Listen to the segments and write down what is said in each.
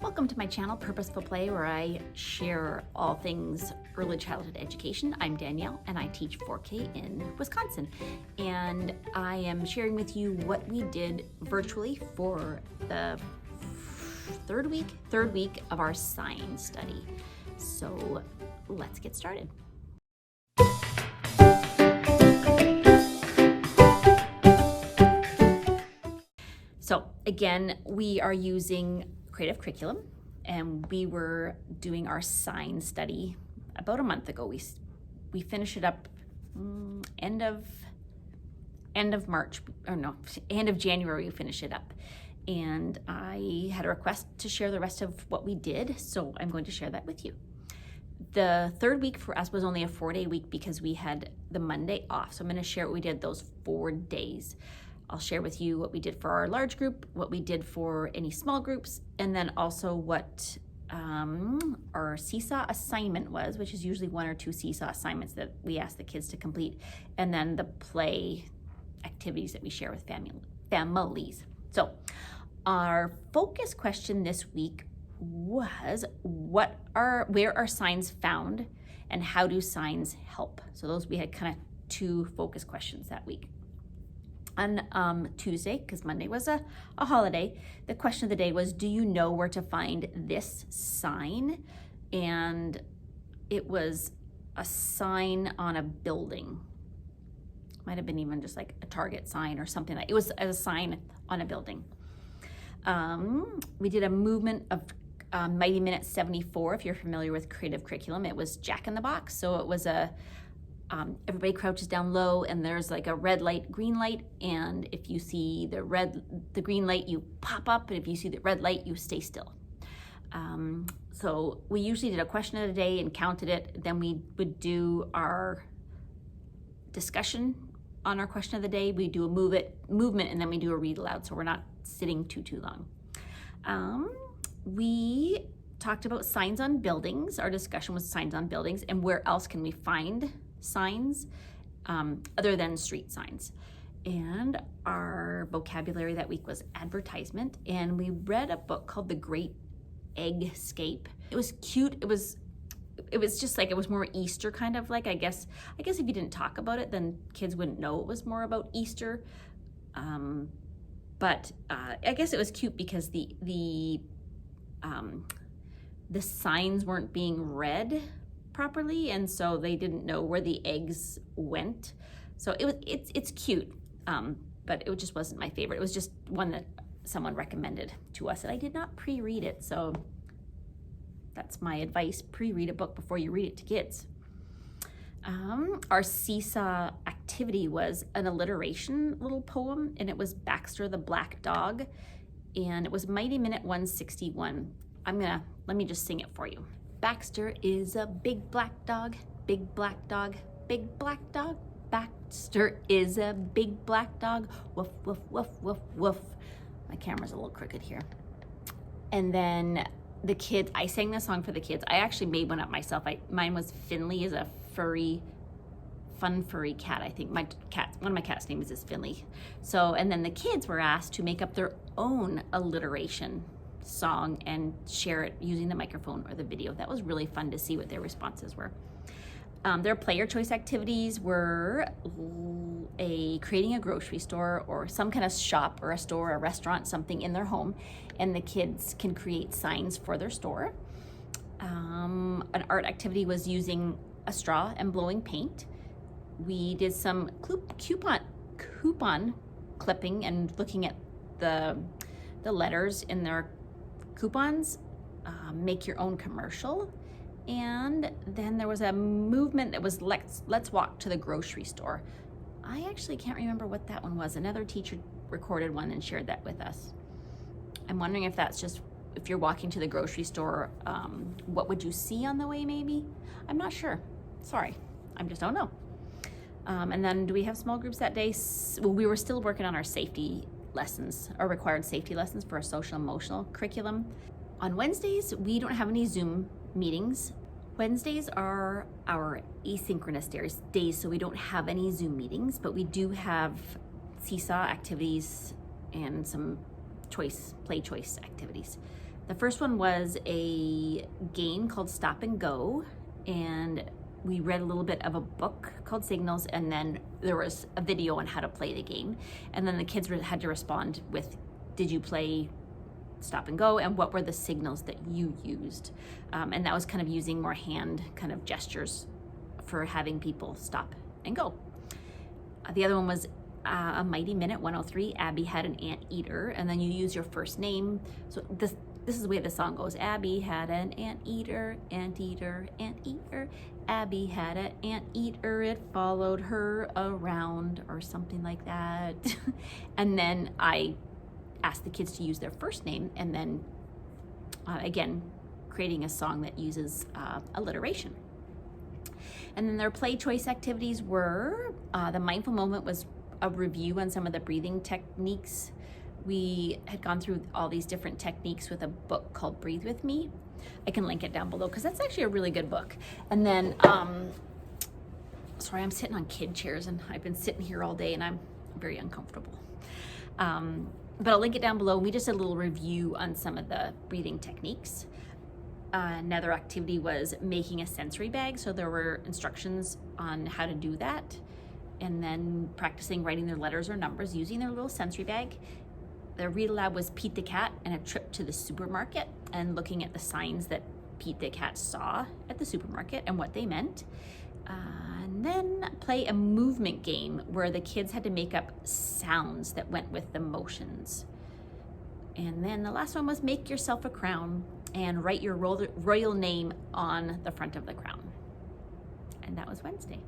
Welcome to my channel, Purposeful Play, where I share all things early childhood education. I'm Danielle and I teach 4K in Wisconsin. And I am sharing with you what we did virtually for the third week of our science study. So let's get started. So again, we are using creative curriculum, and we were doing our science study about a month ago. We finished it up end of March, or no, end of January we finished it up. And I had a request to share the rest of what we did, so I'm going to share that with you. The third week for us was only a 4-day week because we had the Monday off. So I'm going to share what we did those 4 days. I'll share with you what we did for our large group, what we did for any small groups, and then also what our Seesaw assignment was, which is usually 1 or 2 Seesaw assignments that we ask the kids to complete, and then the play activities that we share with families. So our focus question this week was where are signs found and how do signs help? So those, we had kind of 2 focus questions that week. On Tuesday, because Monday was a holiday, the question of the day was, do you know where to find this sign? And it was a sign on a building. Might have been even just like a Target sign or something like. It was a sign on a building. We did a movement of Mighty Minute 74, if you're familiar with creative curriculum. It was Jack in the Box. So it was everybody crouches down low and there's like a red light, green light, and if you see the green light, you pop up, and if you see the red light, you stay still. So we usually did a question of the day and counted it. Then we would do our discussion on our question of the day. We do a movement, and then we do a read aloud, so we're not sitting too long. We talked about signs on buildings. Our discussion was signs on buildings and where else can we find signs other than street signs. And our vocabulary that week was advertisement, and we read a book called The Great Eggscape. It was cute. It was just like, it was more Easter kind of like, I guess if you didn't talk about it, then kids wouldn't know it was more about Easter. But I guess it was cute because the signs weren't being read properly, and so they didn't know where the eggs went. So it's cute, but it just wasn't my favorite. It was just one that someone recommended to us, and I did not pre-read it. So that's my advice: pre-read a book before you read it to kids. Our Seesaw Activity was an alliteration little poem, and it was Baxter the Black Dog, and it was Mighty Minute 161. Let me just sing it for you. Baxter is a big black dog, big black dog, big black dog. Baxter is a big black dog, woof, woof, woof, woof, woof. My camera's a little crooked here. And then the kids, I sang the song for the kids. I actually made one up myself. Mine was Finley is a fun furry cat. I think one of my cat's names is Finley. So, and then the kids were asked to make up their own alliteration song and share it using the microphone or the video. That was really fun to see what their responses were. Their player choice activities were creating a grocery store or some kind of shop or a store, a restaurant, something in their home, and the kids can create signs for their store. An art activity was using a straw and blowing paint. We did some coupon clipping and looking at the letters in their coupons. Make your own commercial. And then there was a movement that was let's walk to the grocery store. I actually can't remember what that one was. Another teacher recorded one and shared that with us. I'm wondering if that's just, if you're walking to the grocery store, what would you see on the way maybe? I'm not sure. Sorry, I just don't know. And then do we have small groups that day? Well, we were still working on our safety lessons, our required safety lessons for our social emotional curriculum. On Wednesdays, we don't have any Zoom meetings. Wednesdays are our asynchronous days, so we don't have any Zoom meetings, but we do have Seesaw activities and some play choice activities. The first one was a game called Stop and Go, and we read a little bit of a book called Signals, and then there was a video on how to play the game. And then the kids had to respond with, did you play Stop and Go, and what were the signals that you used? And that was kind of using more hand kind of gestures for having people stop and go. The other one was a Mighty Minute 103. Abby had an anteater, and then you use your first name. So this is the way the song goes. Abby had an anteater, anteater, anteater. Abby had an anteater, it followed her around, or something like that. And then I asked the kids to use their first name, and then again, creating a song that uses alliteration. And then their play choice activities were, the mindful moment was a review on some of the breathing techniques. We had gone through all these different techniques with a book called Breathe With Me. I can link it down below because that's actually a really good book. And then, sorry, I'm sitting on kid chairs and I've been sitting here all day and I'm very uncomfortable. But I'll link it down below. We just did a little review on some of the breathing techniques. Another activity was making a sensory bag. So there were instructions on how to do that. And then practicing writing their letters or numbers using their little sensory bag. The read aloud was Pete the Cat and a trip to the supermarket, and looking at the signs that Pete the Cat saw at the supermarket and what they meant. And then play a movement game where the kids had to make up sounds that went with the motions. And then the last one was make yourself a crown and write your royal name on the front of the crown. And that was Wednesday.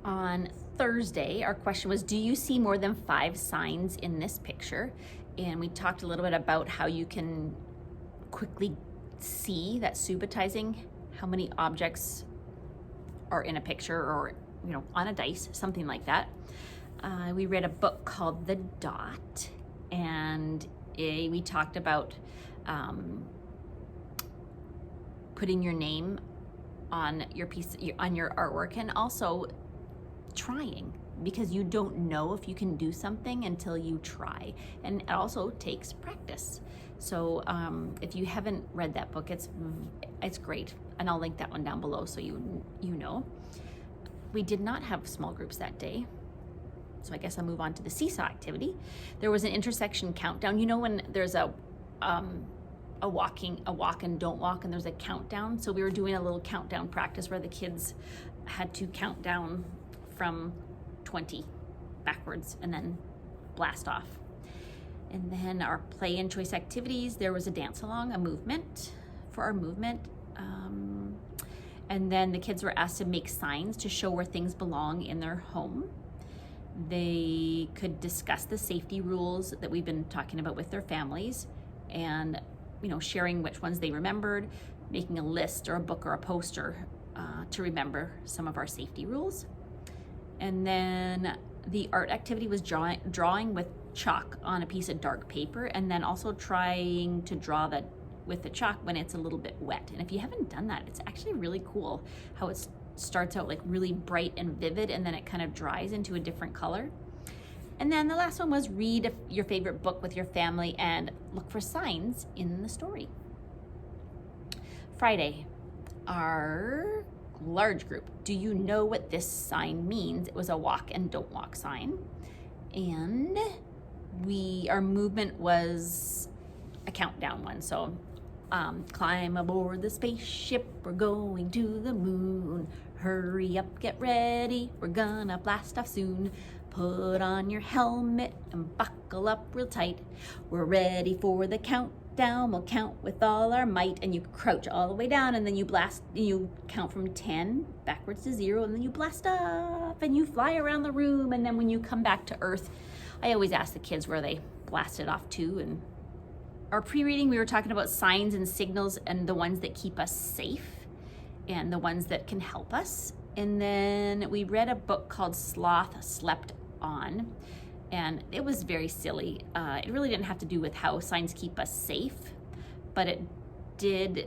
On Thursday, our question was, do you see more than 5 signs in this picture? And we talked a little bit about how you can quickly see that subitizing how many objects are in a picture, or on a dice, something like that. We read a book called The Dot, and we talked about putting your name on your on your artwork, and also trying, because you don't know if you can do something until you try, and it also takes practice. So if you haven't read that book, it's great, and I'll link that one down below so you know. We did not have small groups that day, so I guess I'll move on to the Seesaw Activity. There was an intersection countdown. When there's a walk and don't walk, and there's a countdown. So we were doing a little countdown practice where the kids had to count down from 20 backwards and then blast off. And then our play and choice activities, there was a dance along, a movement for our movement. And then the kids were asked to make signs to show where things belong in their home. They could discuss the safety rules that we've been talking about with their families, and sharing which ones they remembered, making a list or a book or a poster to remember some of our safety rules. And then the art activity was drawing with chalk on a piece of dark paper, and then also trying to draw with the chalk when it's a little bit wet. And if you haven't done that, it's actually really cool how it starts out like really bright and vivid, and then it kind of dries into a different color. And then the last one was read your favorite book with your family and look for signs in the story. Friday, our large group. Do you know what this sign means? It was a walk and don't walk sign. And our movement was a countdown one. So climb aboard the spaceship, we're going to the moon. Hurry up, get ready, we're gonna blast off soon. Put on your helmet and buckle up real tight. We're ready for the countdown, we'll count with all our might. And you crouch all the way down, and then you count from 10 backwards to 0, and then you blast off and you fly around the room. And then when you come back to Earth, I always ask the kids where they blasted off to. And our pre-reading, we were talking about signs and signals and the ones that keep us safe and the ones that can help us. And then we read a book called Sloth Slept On, and it was very silly. It really didn't have to do with how signs keep us safe, but it did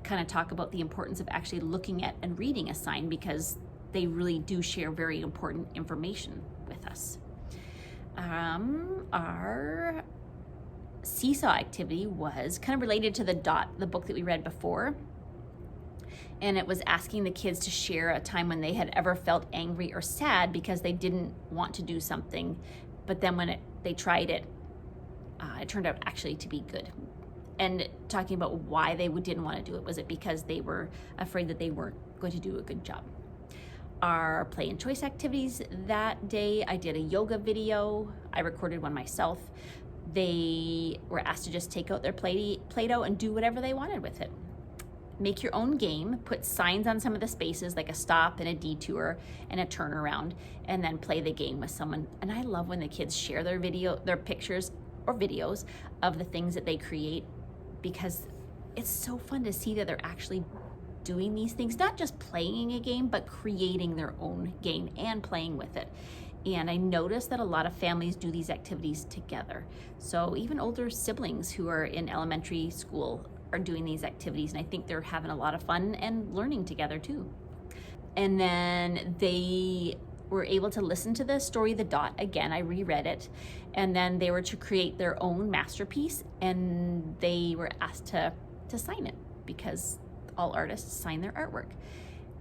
kind of talk about the importance of actually looking at and reading a sign, because they really do share very important information with us. Our Seesaw Activity was kind of related to the book that we read before. And it was asking the kids to share a time when they had ever felt angry or sad because they didn't want to do something, but then when they tried it, it turned out actually to be good. And talking about why they didn't want to do it. Was it because they were afraid that they weren't going to do a good job? Our play and choice activities that day, I did a yoga video. I recorded one myself. They were asked to just take out their Play-Doh and do whatever they wanted with it. Make your own game, put signs on some of the spaces like a stop and a detour and a turnaround, and then play the game with someone. And I love when the kids share their pictures or videos of the things that they create, because it's so fun to see that they're actually doing these things, not just playing a game, but creating their own game and playing with it. And I noticed that a lot of families do these activities together. So even older siblings who are in elementary school are doing these activities, and I think they're having a lot of fun and learning together too. And then they were able to listen to the story The Dot again. I reread it, and then they were to create their own masterpiece, and they were asked to sign it, because all artists sign their artwork.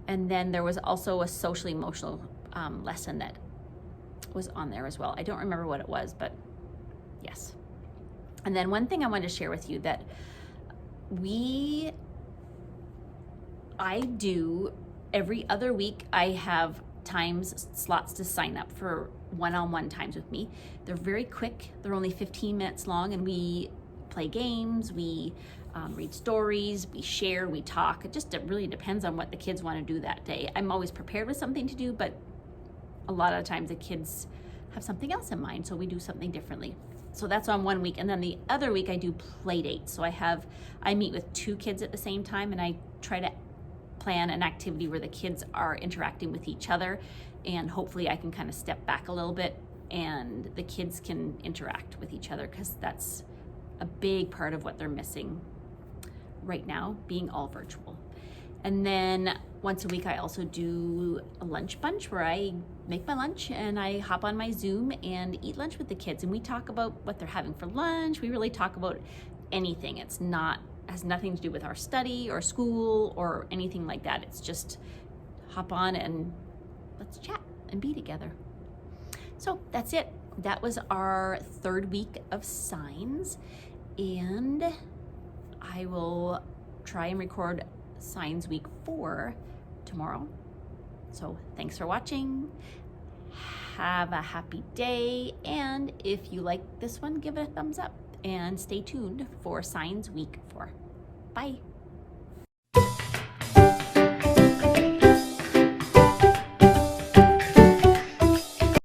And then there was also a social emotional lesson that was on there as well. I don't remember what it was, but yes. And then one thing I wanted to share with you that I do every other week. I have slots to sign up for one-on-one times with me. They're very quick. They're only 15 minutes long, and we play games, we read stories, we share, we talk. It really depends on what the kids want to do that day. I'm always prepared with something to do, but a lot of times the kids have something else in mind, so we do something differently. So that's on one week, and then the other week I do play dates. So I meet with 2 kids at the same time, and I try to plan an activity where the kids are interacting with each other, and hopefully I can kind of step back a little bit and the kids can interact with each other, because that's a big part of what they're missing right now, being all virtual. And then once a week I also do a lunch bunch, where I make my lunch and I hop on my Zoom and eat lunch with the kids, and we talk about what they're having for lunch. We really talk about anything. Has nothing to do with our study or school or anything like that. It's just hop on and let's chat and be together. So that's it. That was our 3rd week of signs, and I will try and record Signs Week 4 tomorrow. So thanks for watching. Have a happy day, and if you like this one, give it a thumbs up, and stay tuned for Signs Week 4. Bye.